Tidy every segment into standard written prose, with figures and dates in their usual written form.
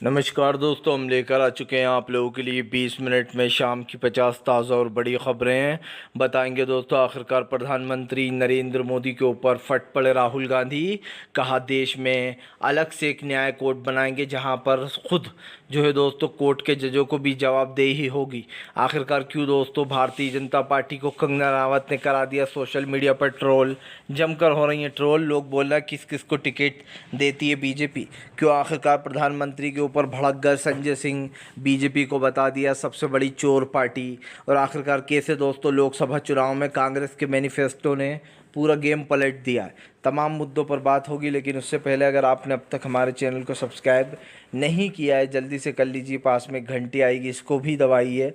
नमस्कार दोस्तों, हम लेकर आ चुके हैं आप लोगों के लिए 20 मिनट में शाम की 50 ताज़ा और बड़ी खबरें हैं। बताएंगे दोस्तों, आखिरकार प्रधानमंत्री नरेंद्र मोदी के ऊपर फट पड़े राहुल गांधी। कहा देश में अलग से एक न्याय कोर्ट बनाएंगे जहां पर खुद जो है दोस्तों कोर्ट के जजों को भी जवाबदेही होगी। आखिरकार क्यों दोस्तों भारतीय जनता पार्टी को कंगना रावत ने करा दिया सोशल मीडिया पर ट्रोल। जमकर हो रही है ट्रोल, लोग बोल रहे हैं किस किस को टिकट देती है बीजेपी। क्यों आखिरकार प्रधानमंत्री के ऊपर भड़क गए संजय सिंह, बीजेपी को बता दिया सबसे बड़ी चोर पार्टी। और आखिरकार कैसे दोस्तों लोकसभा चुनाव में कांग्रेस के मैनिफेस्टो ने पूरा गेम पलट दिया है। तमाम मुद्दों पर बात होगी, लेकिन उससे पहले अगर आपने अब तक हमारे चैनल को सब्सक्राइब नहीं किया है जल्दी से कर लीजिए। पास में घंटी आएगी, इसको भी दबाइए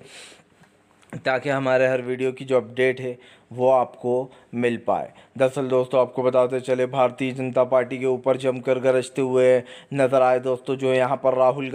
ताकि हमारे हर वीडियो की जो अपडेट है वो आपको मिल पाए। दरअसल दोस्तों आपको बताते चले, भारतीय जनता पार्टी के ऊपर जमकर गरजते हुए नज़र आए दोस्तों जो यहाँ पर राहुल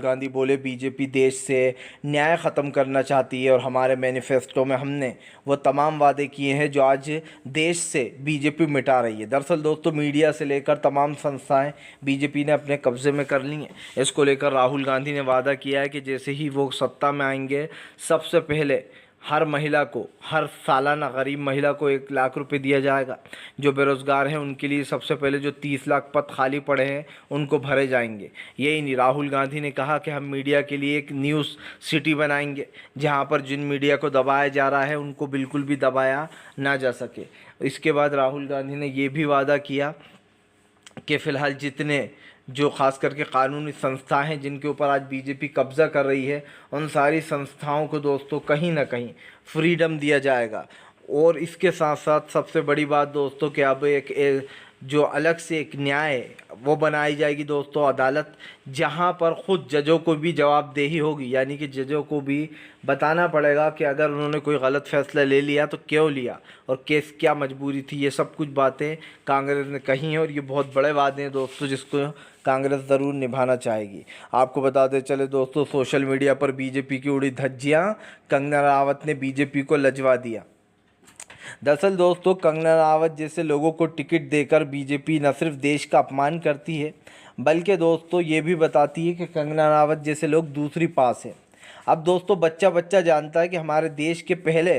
गांधी बोले बीजेपी देश से न्याय ख़त्म करना चाहती है और हमारे मैनिफेस्टो में हमने वो तमाम वादे किए हैं जो आज देश से बीजेपी मिटा रही है। दरअसल दोस्तों मीडिया से लेकर तमाम संस्थाएं बीजेपी ने अपने कब्जे में कर ली हैं। इसको लेकर राहुल गांधी ने वादा किया है कि जैसे ही वो सत्ता में आएंगे सबसे पहले हर महिला को, हर सालाना गरीब महिला को 1 लाख रुपए दिया जाएगा। जो बेरोज़गार हैं उनके लिए सबसे पहले जो 30 लाख पद खाली पड़े हैं उनको भरे जाएंगे। यही नहीं, राहुल गांधी ने कहा कि हम मीडिया के लिए एक न्यूज़ सिटी बनाएंगे जहां पर जिन मीडिया को दबाया जा रहा है उनको बिल्कुल भी दबाया ना जा सके। इसके बाद राहुल गांधी ने ये भी वादा किया कि फ़िलहाल जितने जो ख़ास करके कानूनी संस्था हैं जिनके ऊपर आज बीजेपी कब्ज़ा कर रही है उन सारी संस्थाओं को दोस्तों कहीं ना कहीं फ्रीडम दिया जाएगा। और इसके साथ साथ सबसे बड़ी बात दोस्तों कि अब एक जो अलग से एक न्याय वो बनाई जाएगी दोस्तों, अदालत जहां पर ख़ुद जजों को भी जवाबदेही होगी। यानी कि जजों को भी बताना पड़ेगा कि अगर उन्होंने कोई गलत फैसला ले लिया तो क्यों लिया और केस क्या मजबूरी थी। ये सब कुछ बातें कांग्रेस ने कही हैं और ये बहुत बड़े वादे हैं दोस्तों जिसको कांग्रेस ज़रूर निभाना चाहेगी। आपको बताते चले दोस्तों, सोशल मीडिया पर बीजेपी की उड़ी धज्जियाँ, कंगना रावत ने बीजेपी को लजवा दिया। दरअसल दोस्तों कंगना रावत जैसे लोगों को टिकट देकर बीजेपी न सिर्फ देश का अपमान करती है बल्कि दोस्तों ये भी बताती है कि कंगना रावत जैसे लोग दूसरी पास है। अब दोस्तों बच्चा बच्चा जानता है कि हमारे देश के पहले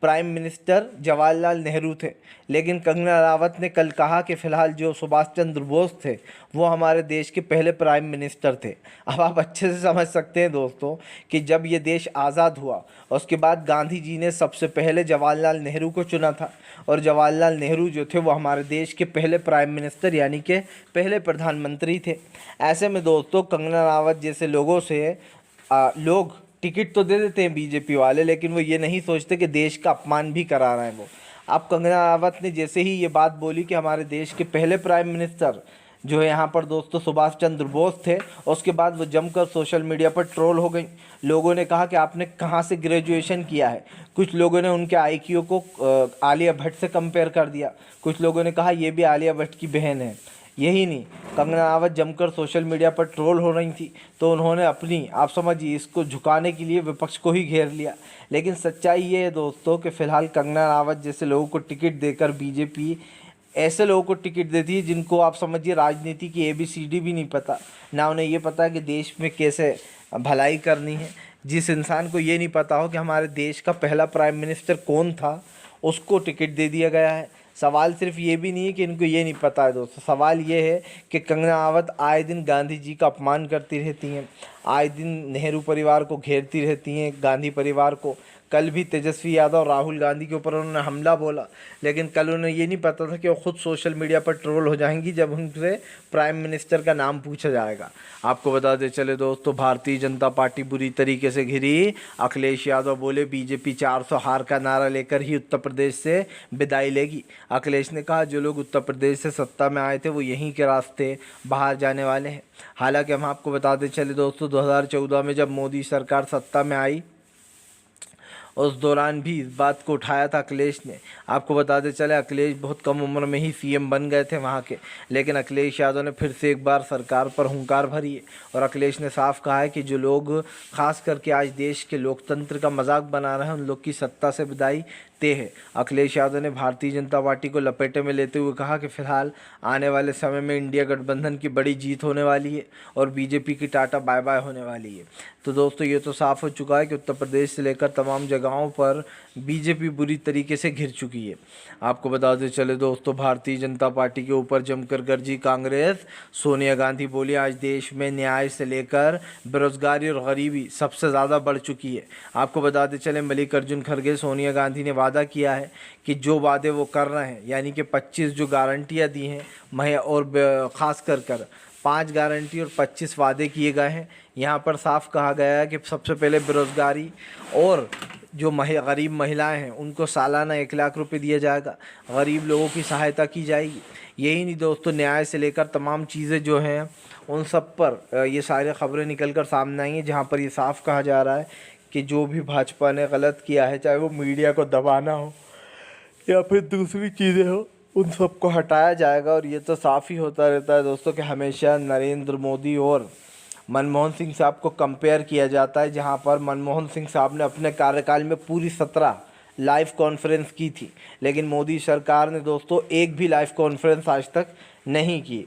प्राइम मिनिस्टर जवाहरलाल नेहरू थे, लेकिन कंगना रावत ने कल कहा कि फ़िलहाल जो सुभाष चंद्र बोस थे वो हमारे देश के पहले प्राइम मिनिस्टर थे। अब आप अच्छे से समझ सकते हैं दोस्तों कि जब ये देश आज़ाद हुआ और उसके बाद गांधी जी ने सबसे पहले जवाहरलाल नेहरू को चुना था और जवाहरलाल नेहरू जो थे वो हमारे देश के पहले प्राइम मिनिस्टर यानी कि पहले प्रधानमंत्री थे। ऐसे में दोस्तों कंगना रावत जैसे लोगों से लोग टिकट तो दे देते हैं बीजेपी वाले, लेकिन वो ये नहीं सोचते कि देश का अपमान भी करा रहे हैं वो। अब कंगना रावत ने जैसे ही ये बात बोली कि हमारे देश के पहले प्राइम मिनिस्टर जो है यहाँ पर दोस्तों सुभाष चंद्र बोस थे, और उसके बाद वो जमकर सोशल मीडिया पर ट्रोल हो गई। लोगों ने कहा कि आपने कहाँ से ग्रेजुएशन किया है। कुछ लोगों ने उनके आईक्यू को आलिया भट्ट से कंपेयर कर दिया। कुछ लोगों ने कहा ये भी आलिया भट्ट की बहन है। यही नहीं, कंगना रावत जमकर सोशल मीडिया पर ट्रोल हो रही थी तो उन्होंने अपनी, आप समझिए, इसको झुकाने के लिए विपक्ष को ही घेर लिया। लेकिन सच्चाई ये है दोस्तों कि फ़िलहाल कंगना रावत जैसे लोगों को टिकट देकर बीजेपी ऐसे लोगों को टिकट देती है जिनको आप समझिए राजनीति की ABCD भी नहीं पता, ना उन्हें ये पता कि देश में कैसे भलाई करनी है। जिस इंसान को ये नहीं पता हो कि हमारे देश का पहला प्राइम मिनिस्टर कौन था उसको टिकट दे दिया गया है। सवाल सिर्फ ये भी नहीं है कि इनको ये नहीं पता है दोस्तों, सवाल ये है कि कंगना रावत आए दिन गांधी जी का अपमान करती रहती हैं, आए दिन नेहरू परिवार को घेरती रहती हैं, गांधी परिवार को। कल भी तेजस्वी यादव राहुल गांधी के ऊपर उन्होंने हमला बोला, लेकिन कल उन्हें ये नहीं पता था कि वो खुद सोशल मीडिया पर ट्रोल हो जाएंगी जब उनसे प्राइम मिनिस्टर का नाम पूछा जाएगा। आपको बताते चले दोस्तों, भारतीय जनता पार्टी बुरी तरीके से घिरी। अखिलेश यादव बोले बीजेपी 400 हार का नारा लेकर ही उत्तर प्रदेश से विदाई लेगी। अखिलेश ने कहा जो लोग उत्तर प्रदेश से सत्ता में आए थे वो यहीं के रास्ते बाहर जाने वाले हैं। हालांकि हम आपको बताते चले दोस्तों 2014 में जब मोदी सरकार सत्ता में आई उस दौरान भी इस बात को उठाया था अखिलेश ने। आपको बताते चले अखिलेश बहुत कम उम्र में ही CM बन गए थे वहाँ के, लेकिन अखिलेश यादव ने फिर से एक बार सरकार पर हुंकार भरी है और अखिलेश ने साफ कहा है कि जो लोग खास करके आज देश के लोकतंत्र का मजाक बना रहे हैं उन लोग की सत्ता से विदाई तय है। अखिलेश यादव ने भारतीय जनता पार्टी को लपेटे में लेते हुए कहा कि फिलहाल आने वाले समय में इंडिया गठबंधन की बड़ी जीत होने वाली है और बीजेपी की टाटा बाय बाय होने वाली है। तो दोस्तों ये तो साफ हो चुका है कि उत्तर प्रदेश से लेकर तमाम जगहों पर बीजेपी बुरी तरीके से घिर चुकी है। आपको बताते चले दोस्तों, भारतीय जनता पार्टी के ऊपर जमकर गरजी कांग्रेस। सोनिया गांधी बोली, आज देश में न्याय से लेकर बेरोजगारी और गरीबी सबसे ज़्यादा बढ़ चुकी है। आपको बताते चले, मल्लिकार्जुन खड़गे, सोनिया गांधी ने वादा किया है कि जो वादे वो कर रहे हैं, यानी कि 25 जो गारंटियाँ दी हैं और ख़ास कर 5 गारंटी और 25 वादे किए गए हैं। यहाँ पर साफ कहा गया है कि सबसे पहले बेरोज़गारी और जो गरीब महिलाएं हैं उनको सालाना 1 लाख रुपए दिया जाएगा, गरीब लोगों की सहायता की जाएगी। यही नहीं दोस्तों, न्याय से लेकर तमाम चीज़ें जो हैं उन सब पर ये सारी खबरें निकल कर सामने आई हैं, जहाँ पर ये साफ कहा जा रहा है कि जो भी भाजपा ने गलत किया है, चाहे वो मीडिया को दबाना हो या फिर दूसरी चीज़ें हो, उन सबको हटाया जाएगा। और ये तो साफ़ ही होता रहता है दोस्तों कि हमेशा नरेंद्र मोदी और मनमोहन सिंह साहब को कंपेयर किया जाता है, जहां पर मनमोहन सिंह साहब ने अपने कार्यकाल में पूरी 17 लाइव कॉन्फ्रेंस की थी, लेकिन मोदी सरकार ने दोस्तों एक भी लाइव कॉन्फ्रेंस आज तक नहीं की।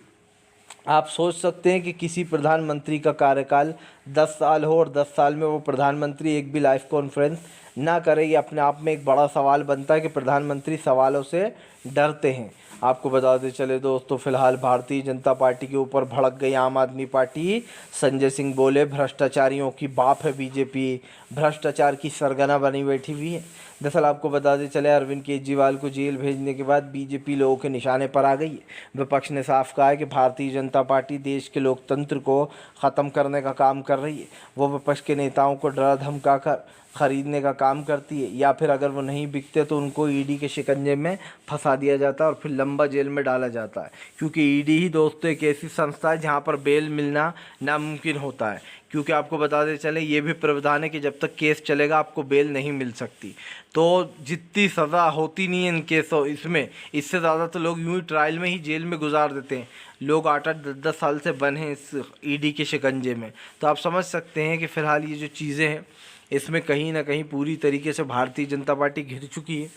आप सोच सकते हैं कि किसी प्रधानमंत्री का कार्यकाल 10 साल हो और 10 साल में वो प्रधानमंत्री एक भी लाइव कॉन्फ्रेंस ना करे, ये अपने आप में एक बड़ा सवाल बनता है कि प्रधानमंत्री सवालों से डरते हैं। आपको बताते चले दोस्तों, फिलहाल भारतीय जनता पार्टी के ऊपर भड़क गई आम आदमी पार्टी। संजय सिंह बोले, भ्रष्टाचारियों की बाप है बीजेपी, भ्रष्टाचार की सरगना बनी बैठी हुई है। दरअसल आपको बताते चले, अरविंद केजरीवाल को जेल भेजने के बाद बीजेपी लोगों के निशाने पर आ गई है। विपक्ष ने साफ कहा है कि भारतीय जनता पार्टी देश के लोकतंत्र को ख़त्म करने का काम कर रही है। वो विपक्ष के नेताओं को डरा धमका कर ख़रीदने का काम करती है, या फिर अगर वो नहीं बिकते तो उनको ईडी के शिकंजे में फंसा दिया जाता है और फिर लंबा जेल में डाला जाता है। क्योंकि ईडी ही दोस्तों एक ऐसी संस्था है जहाँ पर बेल मिलना नामुमकिन होता है। क्योंकि आपको बताते चले, ये भी प्रावधान है कि जब तक केस चलेगा आपको बेल नहीं मिल सकती। तो जितनी सज़ा होती नहीं है इन केसों, इसमें इससे ज़्यादा तो लोग यूँ ही ट्रायल में ही जेल में गुजार देते हैं। लोग 8-8 10-10 साल से बने हैं इस ईडी के शिकंजे में। तो आप समझ सकते हैं कि फ़िलहाल ये जो चीज़ें हैं इसमें कहीं ना कहीं पूरी तरीके से भारतीय जनता पार्टी घिर चुकी है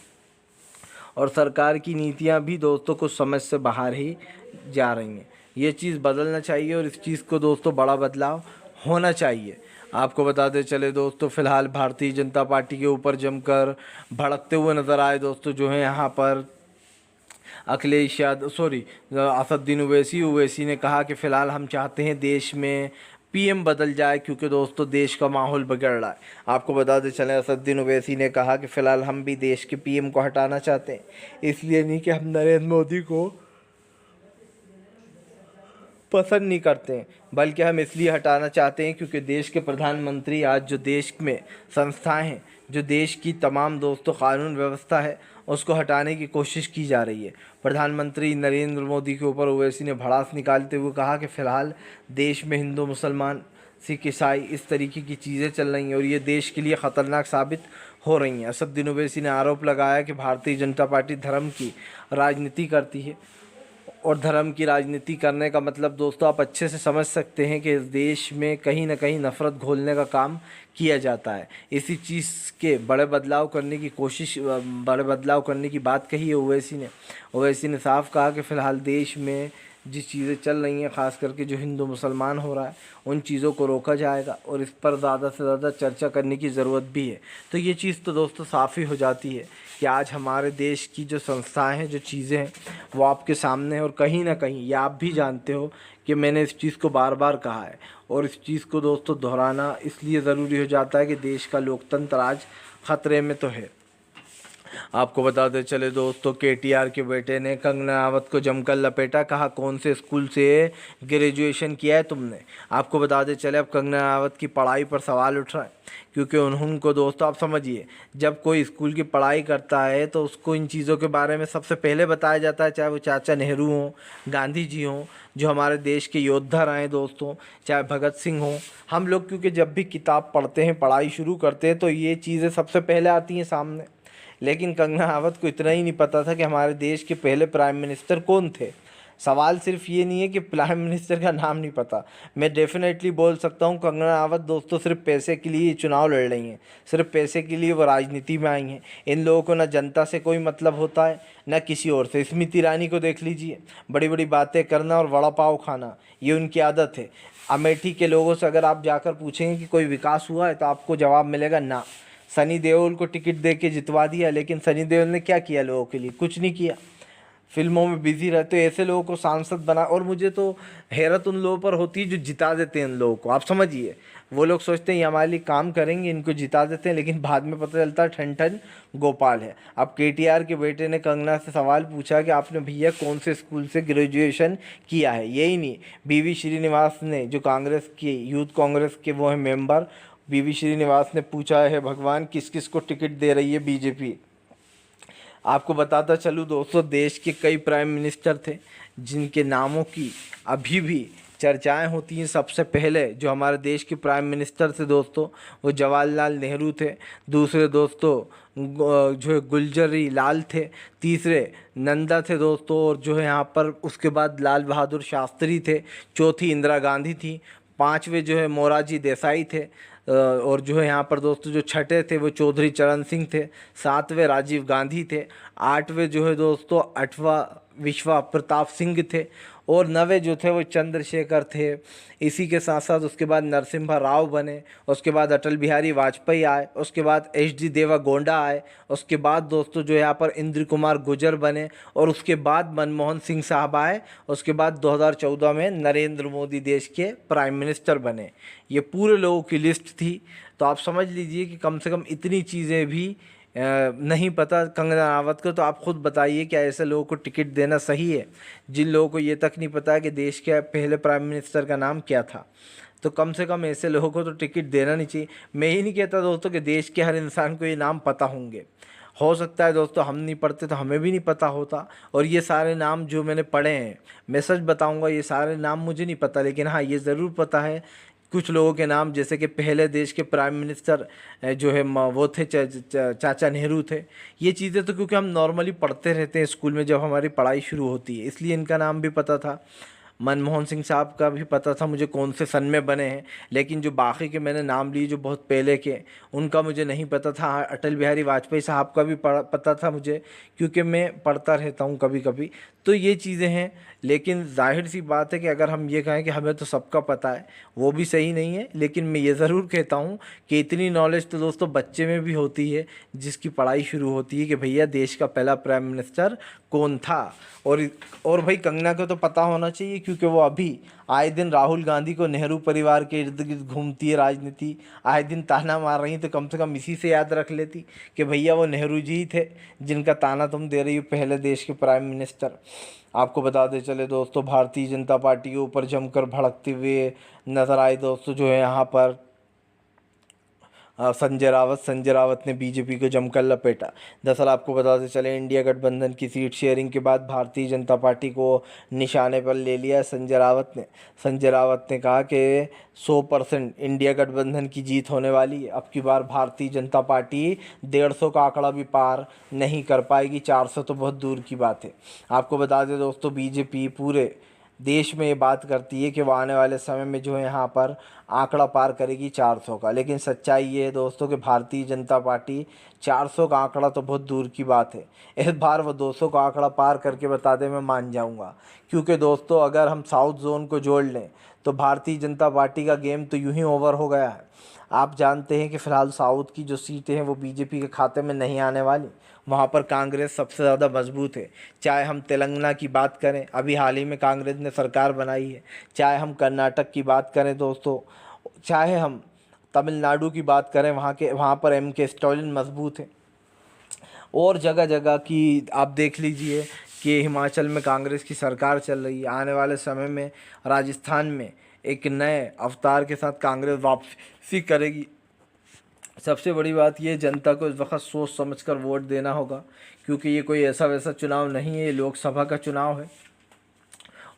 और सरकार की नीतियां भी दोस्तों कुछ समझ से बाहर ही जा रही हैं। ये चीज़ बदलना चाहिए और इस चीज़ को दोस्तों बड़ा बदलाव होना चाहिए। आपको बताते चले दोस्तों, फिलहाल भारतीय जनता पार्टी के ऊपर जमकर भड़कते हुए नज़र आए दोस्तों जो है यहाँ पर अखिलेश यादव असदुद्दीन ओवैसी ने कहा कि फ़िलहाल हम चाहते हैं देश में पीएम बदल जाए, क्योंकि दोस्तों देश का माहौल बिगड़ रहा है। आपको बताते चलें, असदुद्दीन ओवैसी ने कहा कि फ़िलहाल हम भी देश के पीएम को हटाना चाहते हैं, इसलिए नहीं कि हम नरेंद्र मोदी को पसंद नहीं करते हैं, बल्कि हम इसलिए हटाना चाहते हैं क्योंकि देश के प्रधानमंत्री आज जो देश में संस्थाएं हैं, जो देश की तमाम दोस्तों कानून व्यवस्था है, उसको हटाने की कोशिश की जा रही है। प्रधानमंत्री नरेंद्र मोदी के ऊपर ओवैसी ने भड़ास निकालते हुए कहा कि फ़िलहाल देश में हिंदू, मुसलमान, सिख, ईसाई इस तरीके की चीज़ें चल रही हैं और ये देश के लिए ख़तरनाक साबित हो रही हैं। असदुद्दीन ओवैसी ने आरोप लगाया कि भारतीय जनता पार्टी धर्म की राजनीति करती है और धर्म की राजनीति करने का मतलब दोस्तों आप अच्छे से समझ सकते हैं कि इस देश में कहीं ना कहीं नफ़रत घोलने का काम किया जाता है। इसी चीज़ के बड़े बदलाव करने की बात कही है ओवैसी ने साफ कहा कि फ़िलहाल देश में जिस चीज़ें चल रही हैं, ख़ास करके जो हिंदू मुसलमान हो रहा है, उन चीज़ों को रोका जाएगा और इस पर ज़्यादा से ज़्यादा चर्चा करने की ज़रूरत भी है। तो ये चीज़ तो दोस्तों साफ़ ही हो जाती है कि आज हमारे देश की जो संस्थाएं हैं, जो चीज़ें हैं, वो आपके सामने हैं और कहीं ना कहीं ये आप भी जानते हो कि मैंने इस चीज़ को बार बार कहा है और इस चीज़ को दोस्तों दोहराना इसलिए ज़रूरी हो जाता है कि देश का लोकतंत्र आज ख़तरे में तो है। आपको बताते चले दोस्तों, केटीआर के बेटे ने कंगना राणावत को जमकर लपेटा, कहा कौन से स्कूल से ग्रेजुएशन किया है तुमने। आपको बताते चले, अब कंगना राणावत की पढ़ाई पर सवाल उठ रहा है क्योंकि उनको दोस्तों आप समझिए, जब कोई स्कूल की पढ़ाई करता है तो उसको इन चीज़ों के बारे में सबसे पहले बताया जाता है, चाहे वो चाचा नेहरू हों, गांधी जी हों, जो हमारे देश के योद्धा रहे दोस्तों, चाहे भगत सिंह हों। हम लोग क्योंकि जब भी किताब पढ़ते हैं, पढ़ाई शुरू करते हैं, तो ये चीज़ें सबसे पहले आती हैं सामने। लेकिन कंगना राणावत को इतना ही नहीं पता था कि हमारे देश के पहले प्राइम मिनिस्टर कौन थे। सवाल सिर्फ ये नहीं है कि प्राइम मिनिस्टर का नाम नहीं पता। मैं डेफिनेटली बोल सकता हूँ कंगना रनावत दोस्तों सिर्फ पैसे के लिए चुनाव लड़ रही हैं, सिर्फ पैसे के लिए वो राजनीति में आई हैं। इन लोगों को ना जनता से कोई मतलब होता है ना किसी और से। स्मृति ईरानी को देख लीजिए, बड़ी बड़ी बातें करना और वड़ा पाव खाना, ये उनकी आदत है। अमेठी के लोगों से अगर आप जाकर पूछेंगे कि कोई विकास हुआ है तो आपको जवाब मिलेगा ना। सनी देओल को टिकट दे के जितवा दिया, लेकिन सनी देओल ने क्या किया लोगों के लिए? कुछ नहीं किया। फिल्मों में बिजी रहते, ऐसे लोगों को सांसद बना। और मुझे तो हैरत उन लोगों पर होती है जो जिता देते हैं इन लोगों को। आप समझिए, वो लोग सोचते हैं ये हमारे लिए काम करेंगे, इनको जिता देते हैं, लेकिन बाद में पता चलता है ठन ठन गोपाल है। अब केटीआर के बेटे ने कंगना से सवाल पूछा कि आपने भैया कौन से स्कूल से ग्रेजुएशन किया है? यही नहीं, बीवी श्रीनिवास ने, जो कांग्रेस की यूथ कांग्रेस के वो हैं मेंबर, बीवी श्रीनिवास ने पूछा है भगवान किस किस को टिकट दे रही है बीजेपी। आपको बताता चलूँ दोस्तों, देश के कई प्राइम मिनिस्टर थे जिनके नामों की अभी भी चर्चाएं होती हैं। सबसे पहले जो हमारे देश के प्राइम मिनिस्टर थे दोस्तों, वो जवाहरलाल नेहरू थे। दूसरे दोस्तों जो है गुलजरी लाल थे। तीसरे नंदा थे दोस्तों, और जो है यहाँ पर उसके बाद लाल बहादुर शास्त्री थे। चौथी इंदिरा गांधी थी। पांचवे जो है मोरारजी देसाई थे। और जो है यहाँ पर दोस्तों जो छठे थे वो चौधरी चरण सिंह थे। सातवें राजीव गांधी थे। आठवें जो है दोस्तों अठवा विश्वा प्रताप सिंह थे। और नवे जो थे वो चंद्रशेखर थे। इसी के साथ साथ उसके बाद नरसिम्हा राव बने। उसके बाद अटल बिहारी वाजपेयी आए। उसके बाद एच.डी. देवा गोंडा आए। उसके बाद दोस्तों जो यहाँ पर इंद्र कुमार गुर्जर बने। और उसके बाद मनमोहन सिंह साहब आए। उसके बाद 2014 में नरेंद्र मोदी देश के प्राइम मिनिस्टर बने। ये पूरे लोगों की लिस्ट थी। तो आप समझ लीजिए कि कम से कम इतनी चीज़ें भी नहीं पता कंगना रनावत को। तो आप खुद बताइए क्या ऐसे लोगों को टिकट देना सही है, जिन लोगों को ये तक नहीं पता है कि देश के पहले प्राइम मिनिस्टर का नाम क्या था? तो कम से कम ऐसे लोगों को तो टिकट देना नहीं चाहिए। मैं ही नहीं कहता दोस्तों कि देश के हर इंसान को ये नाम पता होंगे। हो सकता है दोस्तों हम नहीं पढ़ते तो हमें भी नहीं पता होता। और ये सारे नाम जो मैंने पढ़े हैं, मैं सच बताऊंगा ये सारे नाम मुझे नहीं पता, लेकिन हाँ ये ज़रूर पता है कुछ लोगों के नाम। जैसे कि पहले देश के प्राइम मिनिस्टर जो है वो थे चाचा नेहरू थे। ये चीज़ें तो क्योंकि हम नॉर्मली पढ़ते रहते हैं स्कूल में जब हमारी पढ़ाई शुरू होती है, इसलिए इनका नाम भी पता था। मनमोहन सिंह साहब का भी पता था मुझे कौन से सन में बने हैं, लेकिन जो बाकी के मैंने नाम लिए जो बहुत पहले के, उनका मुझे नहीं पता था। हाँ, अटल बिहारी वाजपेयी साहब का भी पता था मुझे, क्योंकि मैं पढ़ता रहता हूँ कभी कभी। तो ये चीज़ें हैं। लेकिन जाहिर सी बात है कि अगर हम ये कहें कि हमें तो सबका पता है, वो भी सही नहीं है। लेकिन मैं ये ज़रूर कहता हूँ कि इतनी नॉलेज तो दोस्तों बच्चे में भी होती है जिसकी पढ़ाई शुरू होती है कि भैया देश का पहला प्राइम मिनिस्टर कौन था। और भाई कंगना को तो पता होना चाहिए, क्योंकि वो अभी आए दिन राहुल गांधी को नेहरू परिवार के इर्द गिर्द घूमती है राजनीति, आए दिन ताना मार रही। तो कम से कम इसी से याद रख लेती कि भैया वो नेहरू जी ही थे जिनका ताना तुम दे रही हो, पहले देश के प्राइम मिनिस्टर। आपको बता दे चले दोस्तों, भारतीय जनता पार्टी के ऊपर जमकर भड़कते हुए नजर आए दोस्तों जो है यहाँ पर संजय रावत ने बीजेपी को जमकर लपेटा। दरअसल आपको बताते चले, इंडिया गठबंधन की सीट शेयरिंग के बाद भारतीय जनता पार्टी को निशाने पर ले लिया संजय रावत ने कहा कि 100% इंडिया गठबंधन की जीत होने वाली है। अब की बार भारतीय जनता पार्टी 150 का आंकड़ा भी पार नहीं कर पाएगी, 400 तो बहुत दूर की बात है। आपको बता दें दोस्तों, बीजेपी पूरे देश में ये बात करती है कि वो आने वाले समय में जो है यहाँ पर आंकड़ा पार करेगी 400 का। लेकिन सच्चाई ये है दोस्तों कि भारतीय जनता पार्टी 400 का आंकड़ा तो बहुत दूर की बात है। इस बार वो 200 का आंकड़ा पार करके बता दे, मैं मान जाऊंगा। क्योंकि दोस्तों अगर हम साउथ जोन को जोड़ लें तो भारतीय जनता पार्टी का गेम तो यूं ही ओवर हो गया है। आप जानते हैं कि फ़िलहाल साउथ की जो सीटें हैं वो बीजेपी के खाते में नहीं आने वाली। वहाँ पर कांग्रेस सबसे ज़्यादा मजबूत है। चाहे हम तेलंगाना की बात करें, अभी हाल ही में कांग्रेस ने सरकार बनाई है। चाहे हम कर्नाटक की बात करें दोस्तों, चाहे हम तमिलनाडु की बात करें, वहाँ पर एम.के. स्टालिन मजबूत है। और जगह जगह की आप देख लीजिए कि हिमाचल में कांग्रेस की सरकार चल रही है। आने वाले समय में राजस्थान में एक नए अवतार के साथ कांग्रेस वापसी करेगी। सबसे बड़ी बात ये, जनता को इस वक्त सोच समझकर वोट देना होगा, क्योंकि ये कोई ऐसा वैसा चुनाव नहीं है, ये लोकसभा का चुनाव है।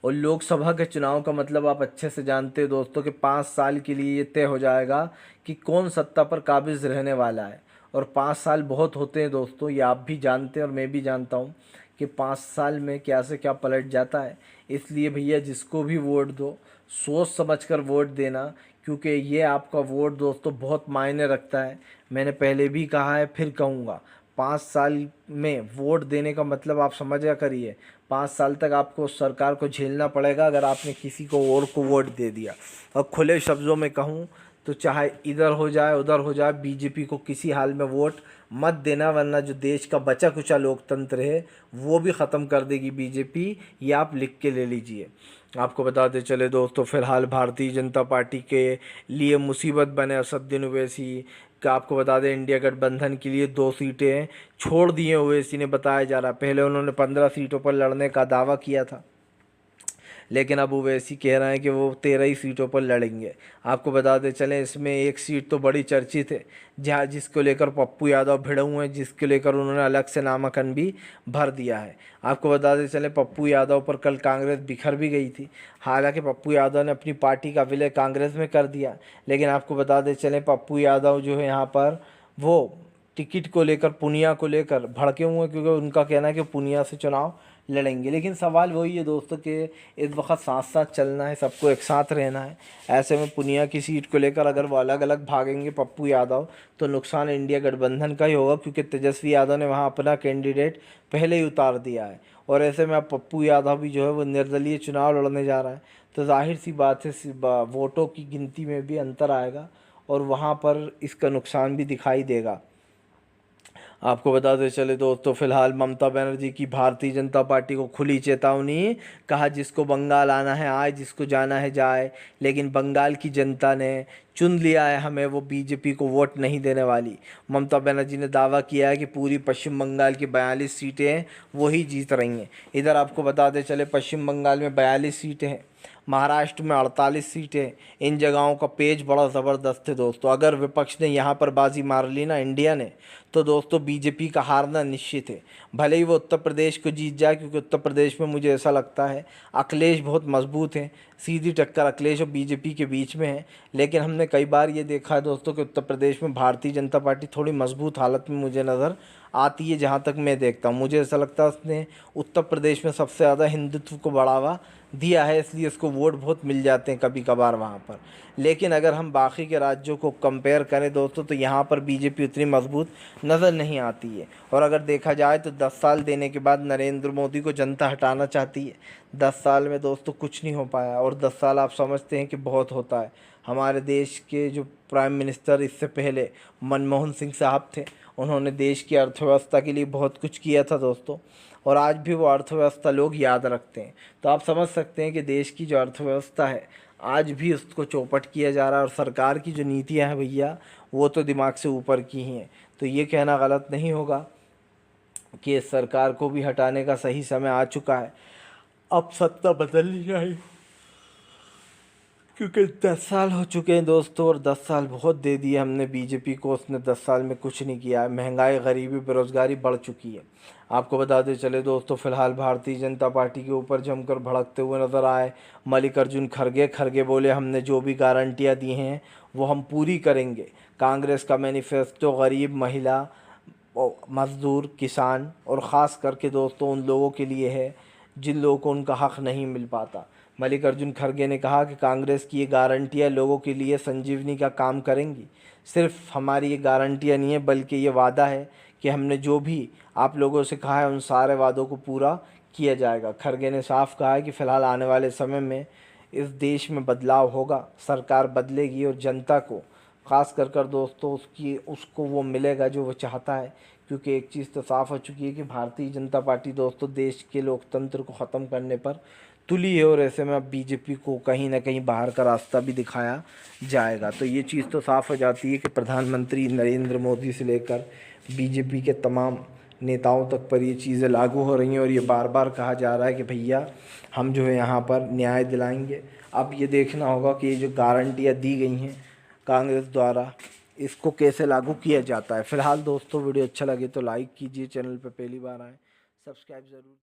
और लोकसभा के चुनाव का मतलब आप अच्छे से जानते हैं दोस्तों कि 5 साल के लिए ये तय हो जाएगा कि कौन सत्ता पर काबिज रहने वाला है। और 5 साल बहुत होते हैं दोस्तों, ये आप भी जानते हैं और मैं भी जानता हूँ कि 5 साल में क्या से क्या पलट जाता है। इसलिए भैया जिसको भी वोट दो सोच समझ कर वोट देना, क्योंकि ये आपका वोट दोस्तों बहुत मायने रखता है। मैंने पहले भी कहा है, फिर कहूँगा, 5 साल में वोट देने का मतलब आप समझा करिए, 5 साल तक आपको सरकार को झेलना पड़ेगा अगर आपने किसी को और को वोट दे दिया। और खुले शब्दों में कहूँ तो चाहे इधर हो जाए उधर हो जाए, बीजेपी को किसी हाल में वोट मत देना, वरना जो देश का बचा कुचा लोकतंत्र है वो भी ख़त्म कर देगी बीजेपी। ये आप लिख के ले लीजिए। आपको बताते चले दोस्तों, फिलहाल भारतीय जनता पार्टी के लिए मुसीबत बने असदुद्दीन ओवैसी का। आपको बता दें, इंडिया गठबंधन के लिए 2 सीटें छोड़ दी हैं ओवैसी ने, बताया जा रहा है। पहले उन्होंने 15 सीटों पर लड़ने का दावा किया था, लेकिन अब ओवैसी कह रहे हैं कि वो 13 ही सीटों पर लड़ेंगे। आपको बताते चलें, इसमें एक सीट तो बड़ी चर्चित है, जहाँ जिसको लेकर पप्पू यादव भिड़े हुए हैं, जिसको लेकर उन्होंने अलग से नामांकन भी भर दिया है। आपको बताते चलें, पप्पू यादव पर कल कांग्रेस बिखर भी गई थी। हालांकि पप्पू यादव ने अपनी पार्टी का विलय कांग्रेस में कर दिया, लेकिन आपको बताते चलें पप्पू यादव जो है यहाँ पर वो टिकट को लेकर, पुनिया को लेकर भड़के हुए हैं, क्योंकि उनका कहना है कि पुनिया से चुनाव लड़ेंगे। लेकिन सवाल वही है दोस्तों कि इस वक्त साथ साथ चलना है, सबको एक साथ रहना है। ऐसे में पुनिया की सीट को लेकर अगर वो अलग अलग भागेंगे पप्पू यादव, तो नुकसान इंडिया गठबंधन का ही होगा, क्योंकि तेजस्वी यादव ने वहाँ अपना कैंडिडेट पहले ही उतार दिया है। और ऐसे में अब पप्पू यादव भी जो है वो निर्दलीय चुनाव लड़ने जा रहा है, तो जाहिर सी बात है वोटों की गिनती में भी अंतर आएगा और वहाँ पर इसका नुकसान भी दिखाई देगा। आपको बताते चले दोस्तों, फिलहाल ममता बनर्जी की भारतीय जनता पार्टी को खुली चेतावनी। कहा जिसको बंगाल आना है आए, जिसको जाना है जाए, लेकिन बंगाल की जनता ने चुन लिया है हमें, वो बीजेपी को वोट नहीं देने वाली। ममता बनर्जी ने दावा किया है कि पूरी पश्चिम बंगाल की 42 सीटें वो ही जीत रही हैं। इधर आपको बताते चले, पश्चिम बंगाल में 42 सीटें हैं, महाराष्ट्र में 48 सीटें। इन जगहों का पेच बड़ा ज़बरदस्त है दोस्तों। अगर विपक्ष ने यहाँ पर बाजी मार ली ना इंडिया ने, तो दोस्तों बीजेपी का हारना निश्चित है। भले ही वो उत्तर प्रदेश को जीत जाए, क्योंकि उत्तर प्रदेश में मुझे ऐसा लगता है अखिलेश बहुत मजबूत हैं, सीधी टक्कर अखिलेश और बीजेपी के बीच में है। लेकिन हमने कई बार ये देखा है दोस्तों कि उत्तर प्रदेश में भारतीय जनता पार्टी थोड़ी मजबूत हालत में मुझे नज़र आती है। जहाँ तक मैं देखता हूँ, मुझे ऐसा लगता है उसने उत्तर प्रदेश में सबसे ज़्यादा हिंदुत्व को बढ़ावा दिया है, इसलिए इसको वोट बहुत मिल जाते हैं कभी कभार वहाँ पर। लेकिन अगर हम बाकी के राज्यों को कंपेयर करें दोस्तों, तो यहाँ पर बीजेपी उतनी मजबूत नज़र नहीं आती है। और अगर देखा जाए तो 10 साल देने के बाद नरेंद्र मोदी को जनता हटाना चाहती है। 10 साल में दोस्तों कुछ नहीं हो पाया, और 10 साल आप समझते हैं कि बहुत होता है। हमारे देश के जो प्राइम मिनिस्टर इससे पहले मनमोहन सिंह साहब थे, उन्होंने देश की अर्थव्यवस्था के लिए बहुत कुछ किया था दोस्तों, और आज भी वो अर्थव्यवस्था लोग याद रखते हैं। तो आप समझ सकते हैं कि देश की जो अर्थव्यवस्था है आज भी उसको चौपट किया जा रहा है, और सरकार की जो नीतियां हैं भैया वो तो दिमाग से ऊपर की ही हैं। तो ये कहना गलत नहीं होगा कि इस सरकार को भी हटाने का सही समय आ चुका है। अब सत्ता बदलनी चाहिए, क्योंकि 10 साल हो चुके हैं दोस्तों, और 10 साल बहुत दे दिए हमने बीजेपी को। उसने 10 साल में कुछ नहीं किया है। महंगाई, गरीबी, बेरोज़गारी बढ़ चुकी है। आपको बताते चले दोस्तों, फिलहाल भारतीय जनता पार्टी के ऊपर जमकर भड़कते हुए नज़र आए मल्लिकार्जुन खड़गे। खड़गे बोले हमने जो भी गारंटियाँ दी हैं वो हम पूरी करेंगे। कांग्रेस का मैनिफेस्टो गरीब, महिला, मज़दूर, किसान और ख़ास करके दोस्तों उन लोगों के लिए है जिन लोगों को उनका हक़ नहीं मिल पाता। मल्लिकार्जुन खड़गे ने कहा कि कांग्रेस की ये गारंटियाँ लोगों के लिए संजीवनी का काम करेंगी। सिर्फ हमारी ये गारंटियाँ नहीं है, बल्कि ये वादा है कि हमने जो भी आप लोगों से कहा है उन सारे वादों को पूरा किया जाएगा। खड़गे ने साफ कहा है कि फ़िलहाल आने वाले समय में इस देश में बदलाव होगा, सरकार बदलेगी, और जनता को ख़ास कर दोस्तों उसको वो मिलेगा जो वो चाहता है। क्योंकि एक चीज़ तो साफ़ हो चुकी है कि भारतीय जनता पार्टी दोस्तों देश के लोकतंत्र को ख़त्म करने पर तुली है, और ऐसे में अब बीजेपी को कहीं ना कहीं बाहर का रास्ता भी दिखाया जाएगा। तो ये चीज़ तो साफ़ हो जाती है कि प्रधानमंत्री नरेंद्र मोदी से लेकर बीजेपी के तमाम नेताओं तक पर ये चीज़ें लागू हो रही हैं, और ये बार बार कहा जा रहा है कि भैया हम जो है यहाँ पर न्याय दिलाएंगे। अब ये देखना होगा कि ये जो गारंटियाँ दी गई हैं कांग्रेस द्वारा, इसको कैसे लागू किया जाता है। फ़िलहाल दोस्तों वीडियो अच्छा लगे तो लाइक कीजिए, चैनल पर पहली बार आए सब्सक्राइब ज़रूर।